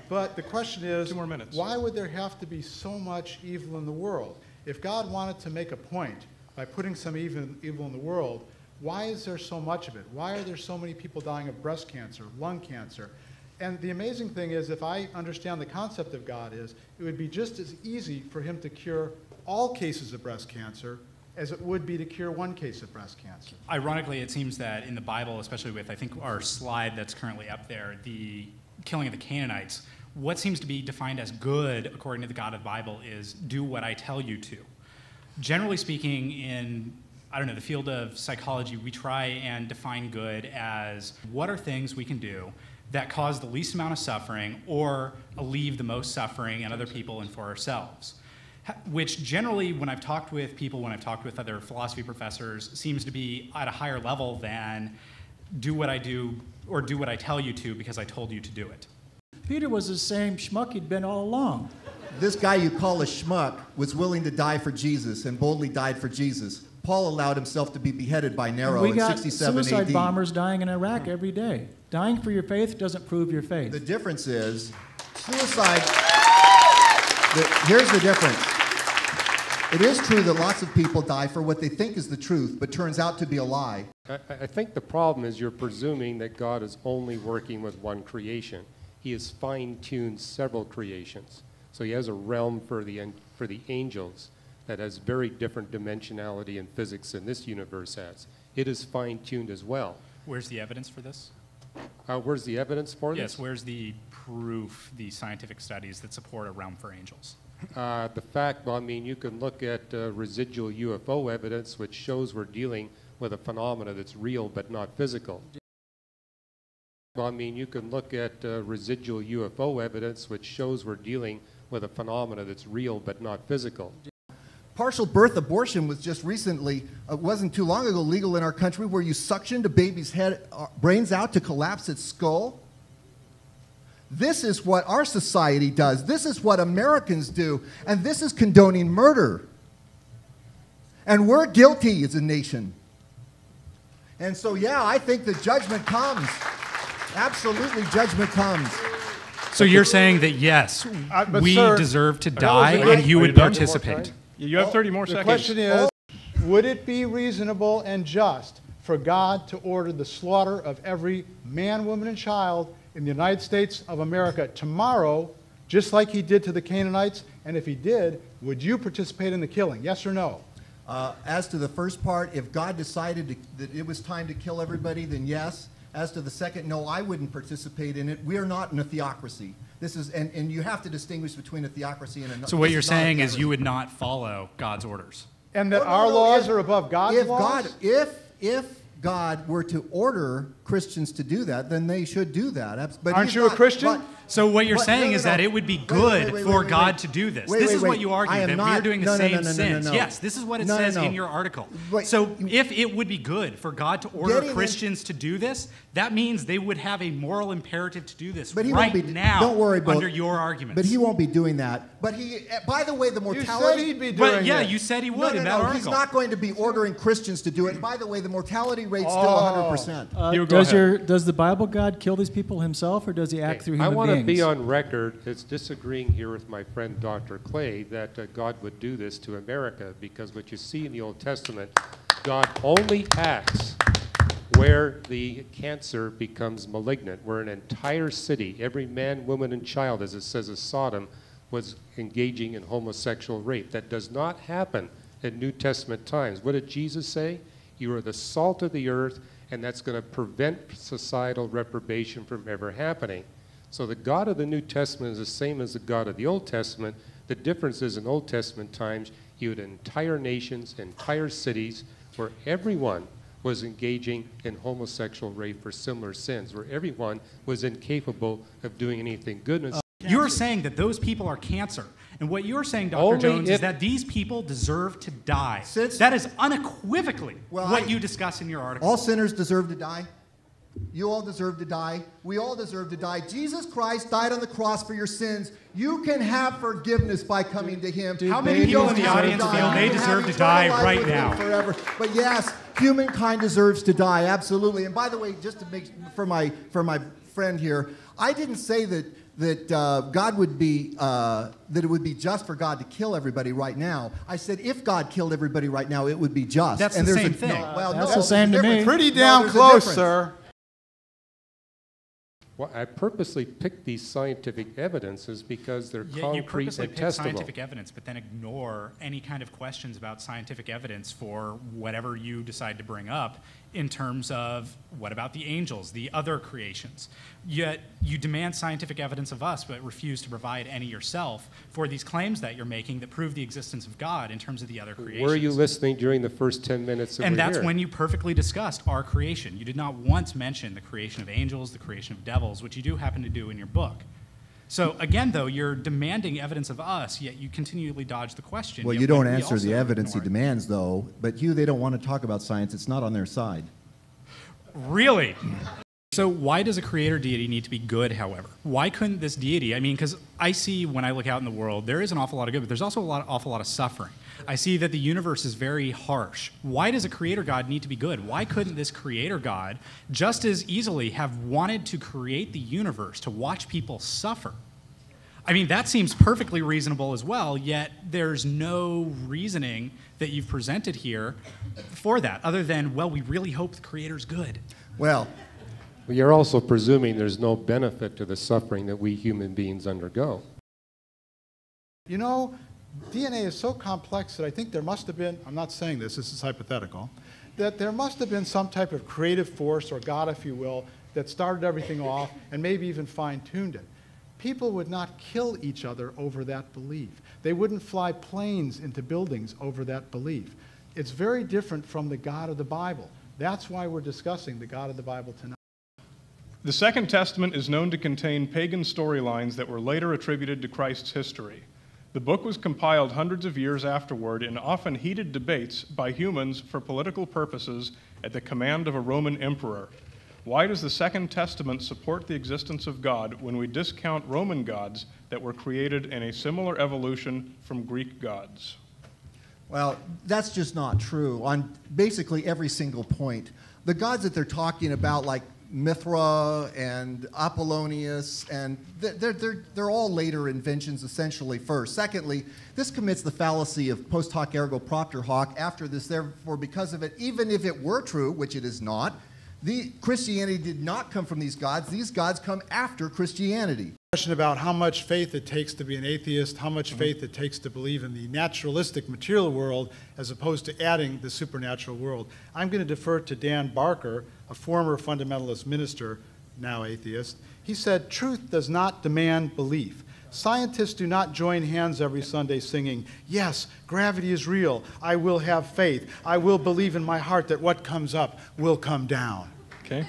But the question is, 2 more minutes. Why would there have to be so much evil in the world? If God wanted to make a point by putting some evil in the world, why is there so much of it? Why are there so many people dying of breast cancer, lung cancer? And the amazing thing is, if I understand the concept of God is, it would be just as easy for him to cure all cases of breast cancer as it would be to cure one case of breast cancer. Ironically, it seems that in the Bible, especially with, I think, our slide that's currently up there, the killing of the Canaanites, what seems to be defined as good, according to the God of the Bible, is do what I tell you to. Generally speaking, in, I don't know, the field of psychology, we try and define good as what are things we can do that cause the least amount of suffering or alleviate the most suffering in other people and for ourselves. Which generally, when I've talked with people, when I've talked with other philosophy professors, seems to be at a higher level than do what I do or do what I tell you to because I told you to do it. Peter was the same schmuck he'd been all along. This guy you call a schmuck was willing to die for Jesus and boldly died for Jesus. Paul allowed himself to be beheaded by Nero in 67 AD. Suicide bombers dying in Iraq every day. Dying for your faith doesn't prove your faith. The difference is, suicide, here's the difference. It is true that lots of people die for what they think is the truth, but turns out to be a lie. I think the problem is you're presuming that God is only working with one creation. He has fine-tuned several creations. So he has a realm for the angels that has very different dimensionality and physics than this universe has. It is fine-tuned as well. Where's the evidence for this? Where's the evidence for this? Yes, where's the proof, the scientific studies that support a realm for angels? The fact, well, I mean, you can look at residual UFO evidence, which shows we're dealing with a phenomena that's real but not physical. Well, I mean, you can look at residual UFO evidence, which shows we're dealing with a phenomena that's real but not physical. Partial birth abortion was just recently, wasn't too long ago, legal in our country, where you suctioned a baby's brains out to collapse its skull. This is what our society does. This is what Americans do. And this is condoning murder. And we're guilty as a nation. And so, yeah, I think the judgment comes. Absolutely, judgment comes. So you're saying that, yes, we deserve to die and you would participate? You have 30 more the seconds. The question is, would it be reasonable and just for God to order the slaughter of every man, woman, and child in the United States of America tomorrow, just like he did to the Canaanites? And if he did, would you participate in the killing? Yes or no? As to the first part, if God decided that it was time to kill everybody, then yes. As to the second, no, I wouldn't participate in it. We are not in a theocracy. This is, and you have to distinguish between a theocracy and a... So what you're saying is you would not follow God's orders? And that our laws are above God's laws? If God were to order Christians to do that, then they should do that. But aren't you a Christian? So what you're saying is that it would be good for God to do this. This is what you argue, that we're doing the same sins. Yes, this is what it says in your article. So if it would be good for God to order Christians to do this, that means they would have a moral imperative to do this right now. Don't worry, under your arguments. But he won't be doing that. But he, by the way, the mortality... You said he'd be doing it. Yeah, you said he would in that article. He's not going to be ordering Christians to do it. And by the way, the mortality rate's still 100%. Does the Bible God kill these people himself, or does he act through human beings? I want to be on record as disagreeing here with my friend Dr. Clay that God would do this to America, because what you see in the Old Testament, God only acts where the cancer becomes malignant, where an entire city, every man, woman, and child, as it says of Sodom, was engaging in homosexual rape. That does not happen in New Testament times. What did Jesus say? You are the salt of the earth, and that's going to prevent societal reprobation from ever happening. So the God of the New Testament is the same as the God of the Old Testament. The difference is in Old Testament times, you had entire nations, entire cities, where everyone was engaging in homosexual rape for similar sins, where everyone was incapable of doing anything good. You're saying that those people are cancer. And what you're saying, Dr. Jones, is that these people deserve to die. That is unequivocally what you discuss in your article. All sinners deserve to die. You all deserve to die. We all deserve to die. Jesus Christ died on the cross for your sins. You can have forgiveness by coming to him. How many people in the audience feel they deserve to die right now? Forever. But yes, humankind deserves to die, absolutely. And by the way, just to make for my friend here, I didn't say that that God would be that it would be just for God to kill everybody right now. I said if God killed everybody right now, it would be just. That's and the there's same a, thing. No, well, That's no, the same to there's a me. difference. Pretty No, damn there's a close, difference. sir. Well, I purposely picked these scientific evidences because they're Yeah, you concrete purposely and pick testable. scientific evidence, but then ignore any kind of questions about scientific evidence for whatever you decide to bring up in terms of what about the angels, the other creations. Yet you demand scientific evidence of us, but refuse to provide any yourself for these claims that you're making that prove the existence of God in terms of the other creations. Were you listening during the first 10 minutes that And we're that's here? when you perfectly discussed our creation. You did not once mention the creation of angels, the creation of devils, which you do happen to do in your book. So again, though, you're demanding evidence of us, yet you continually dodge the question. Well, yet you don't we answer the also evidence he ignore it. demands, though. But Hugh, they don't want to talk about science. It's not on their side. Really? So why does a creator deity need to be good, however? Why couldn't this deity, I mean, because I see when I look out in the world, there is an awful lot of good, but there's also awful lot of suffering. I see that the universe is very harsh. Why does a creator God need to be good? Why couldn't this creator God just as easily have wanted to create the universe to watch people suffer? I mean, that seems perfectly reasonable as well, yet there's no reasoning that you've presented here for that, other than, well, we really hope the creator's good. Well, Well, you're also presuming there's no benefit to the suffering that we human beings undergo. You know, DNA is so complex that I think there must have been, I'm not saying this is hypothetical, that there must have been some type of creative force, or God, if you will, that started everything off and maybe even fine-tuned it. People would not kill each other over that belief. They wouldn't fly planes into buildings over that belief. It's very different from the God of the Bible. That's why we're discussing the God of the Bible tonight. The Second Testament is known to contain pagan storylines that were later attributed to Christ's history. The book was compiled hundreds of years afterward in often heated debates by humans for political purposes at the command of a Roman emperor. Why does the Second Testament support the existence of God when we discount Roman gods that were created in a similar evolution from Greek gods? well, that's just not true on basically every single point. The gods that they're talking about, like Mithra and Apollonius, and they're all later inventions essentially first. Secondly, this commits the fallacy of post hoc ergo propter hoc after this, therefore because of it, even if it were true, which it is not, Christianity did not come from these gods. These gods come after Christianity. Question about how much faith it takes to be an atheist, how much faith it takes to believe in the naturalistic material world as opposed to adding the supernatural world. I'm going to defer to Dan Barker, a former fundamentalist minister, now atheist. He said, truth does not demand belief. Scientists do not join hands every Sunday singing, yes, gravity is real, I will have faith, I will believe in my heart that what comes up will come down. Okay?